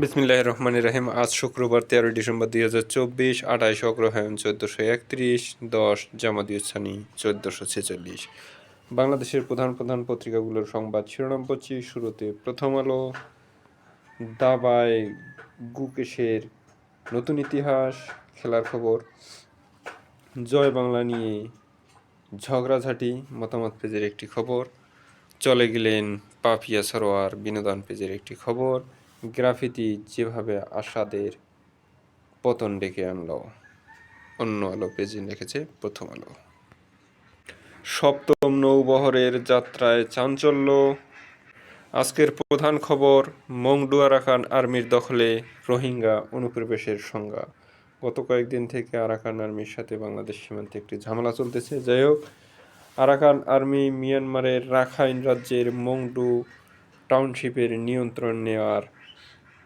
বিসমিল্লাহির রহমানির রহিম। আজ শুক্রবার 13 ডিসেম্বর 2024, 28 অগ্রহায়ণ 1431, 10 জামাদিউসানি 1446। বাংলাদেশের প্রধান প্রধান পত্রিকাগুলোর সংবাদ শিরোনাম পড়ছি। শুরুতে প্রথম আলো। দাবায় গুকেশের নতুন ইতিহাস। খেলার খবর। জয় বাংলা নিয়ে ঝগড়াঝাটি মতামত পেজের একটি খবর। চলে গেলেন পাপিয়া সরোয়ার বিনোদন পেজের একটি খবর। গ্রাফিতি যেভাবে আশাদের পতন ডেকে আনল, অন্য আলো পেজে লিখেছে প্রথম আলো। সপ্তম নৌবহরের যাত্রায় চাঞ্চল্য। আজকের প্রধান খবর, মংডু আরাকান আর্মির দখলে রোহিঙ্গা অনুপ্রবেশের সংজ্ঞা। গত কয়েকদিন থেকে আরাকান আর্মির সাথে বাংলাদেশ সীমান্তে একটি ঝামেলা চলতেছে। যাই হোক, আরাকান আর্মি মিয়ানমারের রাখাইন রাজ্যের মংডু টাউনশিপের নিয়ন্ত্রণ নেওয়ার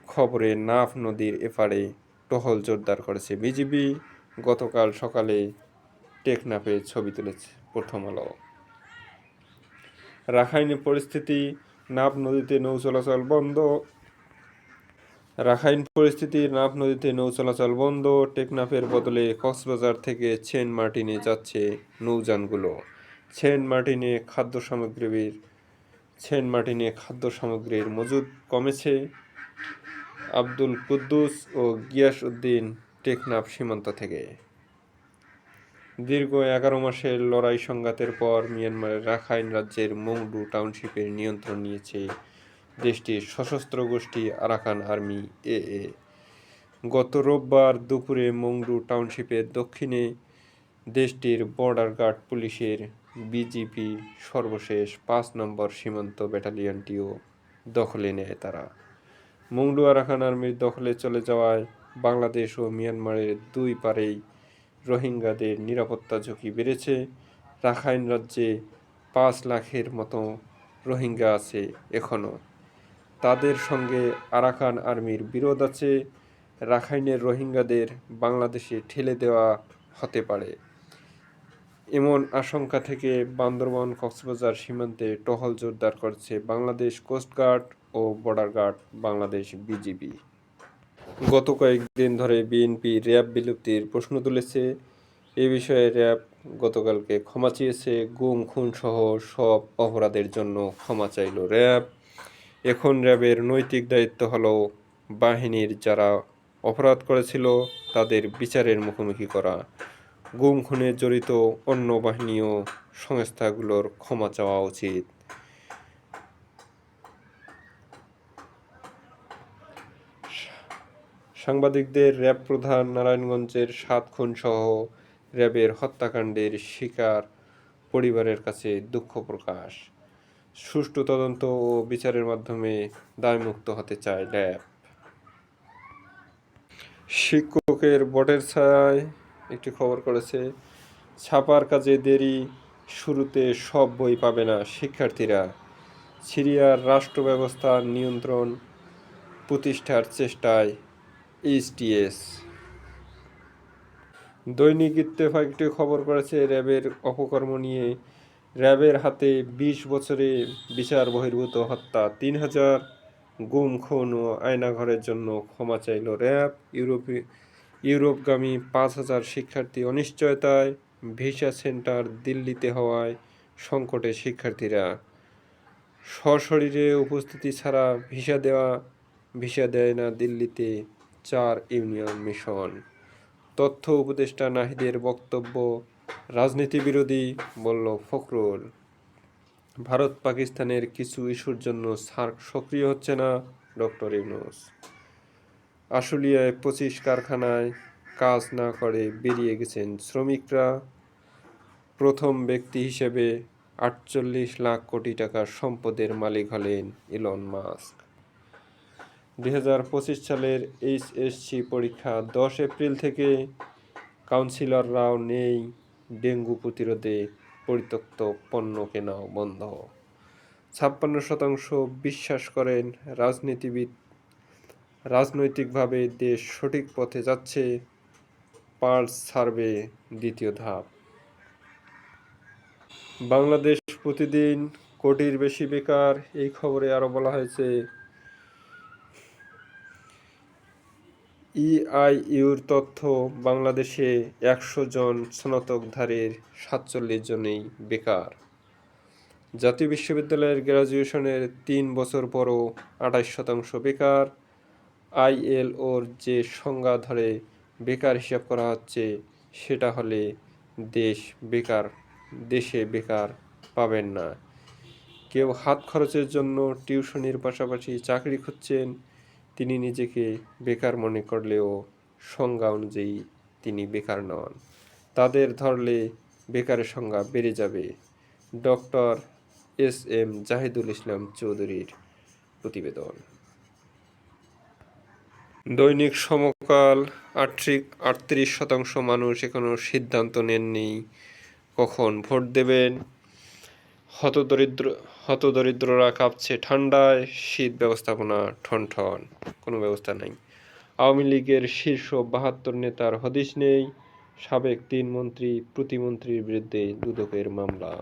খবরে নাফ নদীর এপারে টহল জোরদার করেছে বিজিবি। গতকাল সকালে টেকনাফে ছবি তুলেছে প্রথম আলো। রাখাইনের পরিস্থিতি, নাফ নদীতে নৌ চলাচল বন্ধ। নাফ নদীতে নৌ চলাচল বন্ধ। টেকনাফের বদলে কক্সবাজার থেকে সেন্ট মার্টিনে যাচ্ছে নৌযানগুলো। সেন্ট মার্টিনে খাদ্য সামগ্রীর মজুদ কমেছে। আব্দুল কুদ্দুস ও গিয়াস উদ্দিন টেকনাফ সীমান্ত থেকে। দীর্ঘ 11 মাসের লড়াই সংঘাতের পর মিয়ানমারের রাখাইন রাজ্যের মংডু টাউনশিপের নিয়ন্ত্রণ নিয়েছে দেশটির সশস্ত্র গোষ্ঠী আরাকান আর্মি AA। গত রোববার দুপুরে মংডু টাউনশিপের দক্ষিণে দেশটির বর্ডার গার্ড পুলিশের বিজিপি সর্বশেষ 5 নম্বর সীমান্ত ব্যাটালিয়নটিও দখলে নেয় তারা। মংডু আরাকান আর্মির দখলে চলে যাওয়ায় বাংলাদেশ ও মিয়ানমারের দুই পারেই রোহিঙ্গাদের নিরাপত্তা ঝুঁকি বেড়েছে। রাখাইন রাজ্যে 5 লাখের মতো রোহিঙ্গা আছে এখনও। তাদের সঙ্গে আরাকান আর্মির বিরোধ আছে। রাখাইনের রোহিঙ্গাদের বাংলাদেশে ঠেলে দেওয়া হতে পারে, এমন আশঙ্কা থেকে বান্দরবান কক্সবাজার সীমান্তে টহল জোরদার করছে বাংলাদেশ কোস্টগার্ড ও বর্ডার গার্ড বাংলাদেশ বিজিবি। গত কয়েকদিন ধরে বিএনপি র্যাব বিলুপ্তির প্রশ্ন তুলেছে। এ বিষয়ে র্যাব গতকালকে ক্ষমা চেয়েছে। গুম খুন সহ সব অপরাধের জন্য ক্ষমা চাইল র্যাব। এখন র্যাবের নৈতিক দায়িত্ব হলো বাহিনীর যারা অপরাধ করেছিল তাদের বিচারের মুখোমুখি করা। গুম খুনে জড়িত অন্য বাহিনী ও সংস্থাগুলোর ক্ষমা চাওয়া উচিত। সাংবাদিকদের র্যাব প্রধান নারায়ণগঞ্জের 7 খুন সহ র্যাবের হত্যাকাণ্ডের শিকার পরিবারের কাছে দুঃখ প্রকাশ। সুষ্ঠু তদন্ত ও বিচারের মাধ্যমে দায়মুক্ত হতে চায় র্যাব। শিক্ষকের বটের ছায়ায় একটি খবর করেছে। ছাপার কাজে দেরি, শুরুতে সব বই পাবে না শিক্ষার্থীরা। সিরিয়ার রাষ্ট্র ব্যবস্থার নিয়ন্ত্রণ প্রতিষ্ঠার চেষ্টায় HTS। দৈনিক ইত্তেফাক একটি খবর করেছে র্যাবের অপকর্ম নিয়ে। র্যাবের হাতে 20 বছরে বিচার বহির্ভূত হত্যা 3000, গুম খুন ও আয়নাঘরের জন্য ক্ষমা চাইল র্যাব। ইউরোপগামী 5000 শিক্ষার্থী অনিশ্চয়তায়। ভিসা সেন্টার দিল্লিতে হওয়ায় সংকটে শিক্ষার্থীরা। সশরীরে উপস্থিতি ছাড়া ভিসা দেয় না দিল্লিতে 4 ইউনিয়ন মিশন। তথ্য উপদেষ্টা নাহিদের বক্তব্য রাজনীতি বিরোধী, বলল ফখরুল। ভারত পাকিস্তানের কিছু ইস্যুর জন্য সার্ক সক্রিয় হচ্ছে না, ডক্টর ইউনূস। আশুলিয়ায় 25 কারখানায় কাজ না করে বেরিয়ে গেছেন শ্রমিকরা। প্রথম ব্যক্তি হিসেবে 48 লাখ কোটি টাকার সম্পদের মালিক হলেন ইলন মাস্ক। 2025 সালের HSC পরীক্ষা 10 এপ্রিল থেকে। কাউন্সিলররাও নেই। ডেঙ্গু প্রতিরোধে পরিত্যক্ত পণ্য কেনাও বন্ধ। 56% বিশ্বাস করেন রাজনৈতিকভাবে দেশ সঠিক পথে যাচ্ছে। পালস সার্ভে দ্বিতীয় ধাপ। বাংলাদেশ প্রতিদিন, কোটির বেশি বেকার। এই খবরে আরও বলা হয়েছে, ইআইইউর তথ্য, বাংলাদেশে ১০০ জন স্নাতকধারীর ৪৭ জনই বেকার। জাতীয় বিশ্ববিদ্যালয়ের গ্র্যাজুয়েশনের ৩ বছর পরও ২৮% বেকার। আইএলওর যে সংজ্ঞা ধরে বেকার হিসাব করা হচ্ছে, সেটা হলে দেশে বেকার পাবেন না। কেউ হাত খরচের জন্য টিউশনির পাশাপাশি চাকরি খুঁজছেন, তিনি নিজেকে বেকার মনে করলেও সংজ্ঞা অনুযায়ী তিনি বেকার নন। তাদের ধরলে বেকারের সংখ্যা বেড়ে যাবে। Doctor SM. জাহিদুল ইসলাম চৌধুরীর প্রতিবেদন। দৈনিক সমকাল। 38% মানুষ এখনও সিদ্ধান্ত নেননি কখন ভোট দেবেন। হতদরিদ্ররা কাঁপছে ঠান্ডায়, শীত ব্যবস্থাপনা ঠনঠন, কোনো ব্যবস্থা নেই। আওয়ামী লীগের শীর্ষ ৭২ নেতার হদিস নেই। সাবেক ৩ মন্ত্রী, প্রতিমন্ত্রীর বিরুদ্ধে দুদকের মামলা।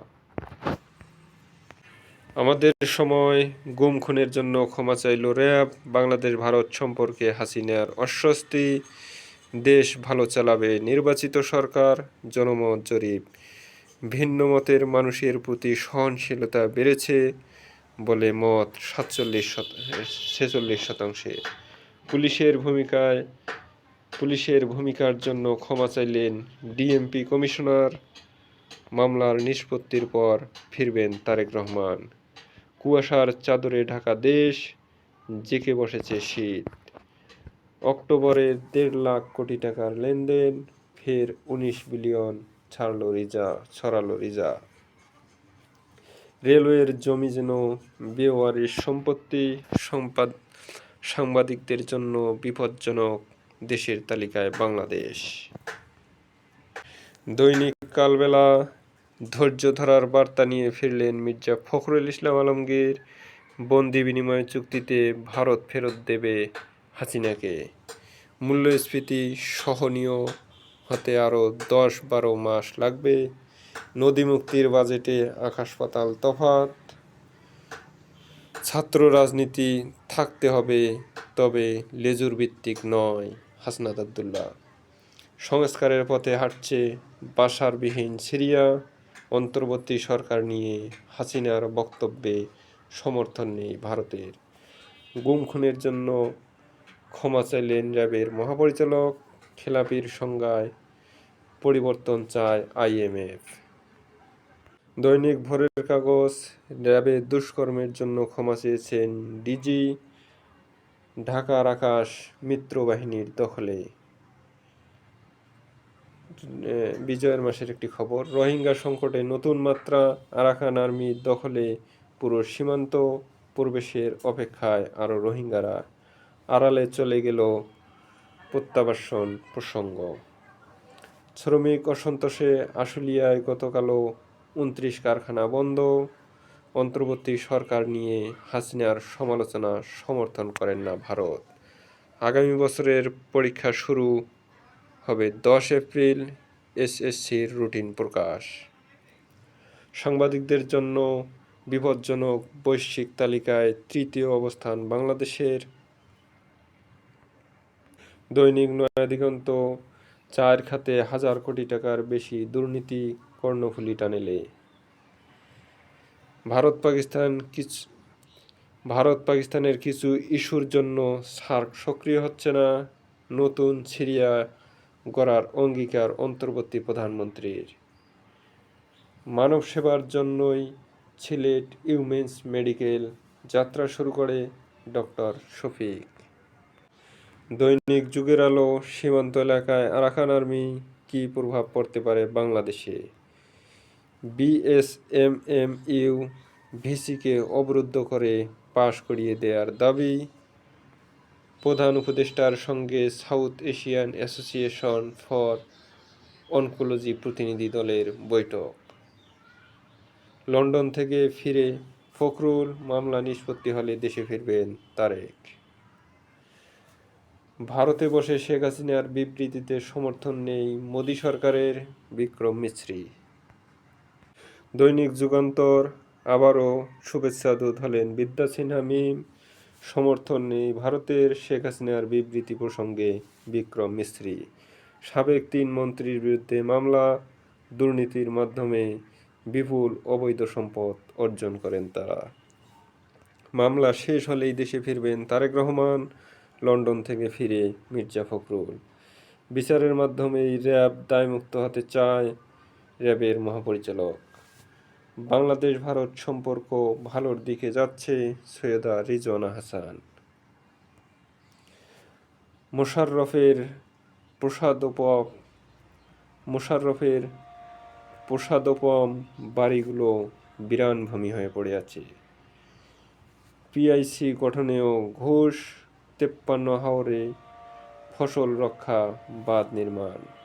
আমাদের সময় গুম খুনের জন্য ক্ষমা চাইল র্যাব। বাংলাদেশ ভারত সম্পর্কে হাসিনার অস্বস্তি। দেশ ভালো চালাবে নির্বাচিত সরকার। জনমত জরিপ, ভিন্ন মতের মানুষের প্রতি সহনশীলতা বেড়েছে বলে মত 46%। পুলিশের ভূমিকার জন্য ক্ষমা চাইলেন ডিএমপি কমিশনার। মামলার নিষ্পত্তির পর ফিরবেন তারেক রহমান। কুয়াশার চাদরে ঢাকা দেশ, জেঁকে বসেছে শীত। অক্টোবরে ১.৫ লাখ কোটি টাকার লেনদেন, ফের ১৯ বিলিয়ন ছড়ালো রিজা। রেলওয়ের জমি যেন বেওয়ারিশ সম্পত্তি। সাংবাদিকদের জন্য বিপজ্জনক দেশের তালিকায় বাংলাদেশ। দৈনিক কালবেলা। ধৈর্য ধরার বার্তা নিয়ে ফিরলেন মির্জা ফখরুল ইসলাম আলমগীর। বন্দি বিনিময় চুক্তিতে ভারত ফেরত দেবে হাসিনাকে। মূল্যস্ফীতি সহনীয় হতে আরও ১০-১২ মাস লাগবে। নদী মুক্তির বাজেটে আকাশ পাতাল তফাত। ছাত্র রাজনীতি থাকতে হবে, তবে লেজুর ভিত্তিক নয়। হাসনাত আব্দুল্লাহ। সংস্কারের পথে হাঁটছে বাশারবিহীন সিরিয়া। অন্তর্বর্তী সরকার নিয়ে হাসিনার বক্তব্যে সমর্থন নেই ভারতের। গুম খুনের জন্য ক্ষমা চাইলেন র্যাবের মহাপরিচালক। খেলাপির সংজ্ঞায় পরিবর্তন চায় আইএমএফ। দৈনিক ভোরের কাগজ। র্যাবের দুষ্কর্মের জন্য ক্ষমা চেয়েছেন ডিজি। ঢাকার আকাশ মিত্রবাহিনীর দখলে। বিজয়ের মাসের একটি খবর। রোহিঙ্গা সংকটে নতুন মাত্রা। আরাকান আর্মির দখলে পুরো সীমান্ত। প্রবেশের অপেক্ষায় আরও রোহিঙ্গারা। আড়ালে চলে গেল প্রত্যাবাসন প্রসঙ্গ। শ্রমিক অসন্তোষে আশুলিয়ায় গতকালও ২৯ কারখানা বন্ধ। অন্তর্বর্তী সরকার নিয়ে হাসিনার সমালোচনা সমর্থন করেন না ভারত। আগামী বছরের পরীক্ষা শুরু হবে ১০ এপ্রিল। এসএসসির রুটিন প্রকাশ। সাংবাদিকদের জন্য বিপজ্জনক বৈশ্বিক তালিকায় ৩য় অবস্থান বাংলাদেশের। দৈনিক নয়া দিগন্ত। ৪ খাতে ১,০০০ কোটি টাকার বেশি দুর্নীতি কর্ণফুলী টানেলে। ভারত পাকিস্তানের কিছু ইস্যুর জন্য সার্ক সক্রিয় হচ্ছে না। নতুন সিরিয়া গড়ার অঙ্গীকার অন্তর্বর্তী প্রধানমন্ত্রীর। মানব সেবার জন্যই সিলেট উইমেন্স মেডিকেল যাত্রা শুরু করে ডক্টর শফিক। দৈনিক যুগের আলো। সীমান্ত এলাকায় আরাকান আর্মি, কী প্রভাব পড়তে পারে বাংলাদেশে। বিএসএমএমইউ ভিসিকে অবরুদ্ধ করে পাশ করিয়ে দেওয়ার দাবি। প্রধান উপদেষ্টার সঙ্গে south Asian association for oncology প্রতিনিধি দলের বৈঠক। লন্ডন থেকে ফিরে ফখরুল, মামলা নিষ্পত্তি হলে দেশে ফিরবেন তারেক। ভারতে বসে শেখ হাসিনার বিবৃতিতে সমর্থন নেই মোদি সরকারের, বিক্রম মিছরি। দৈনিক যুগান্তর। আবারও শুভেচ্ছা দূত হলেন বিদ্যা সিনহা মিম। সমর্থন নেই ভারতের শেখ হাসিনার বিবৃতি প্রসঙ্গে বিক্রম মিস্ত্রি। সাবেক ৩ মন্ত্রীর বিরুদ্ধে মামলা, দুর্নীতির মাধ্যমে বিপুল অবৈধ সম্পদ অর্জন করেন তারা। মামলা শেষ হলেই দেশে ফিরবেন তারেক রহমান, লন্ডন থেকে ফিরে মির্জা ফখরুল। বিচারের মাধ্যমেই র্যাব দায়মুক্ত হতে চায় র্যাবের মহাপরিচালক। বাংলাদেশ ভারত সম্পর্ক ভালোর দিকে যাচ্ছে সৈয়দা রিজওয়ানা হাসান। মোশাররফের প্রসাদোপম বাড়িগুলো বিরানভূমি হয়ে পড়ে আছে। পিআইসি গঠনেও ঘুষ, ৫৩ হাওরে ফসল রক্ষা, বাঁধ নির্মাণ।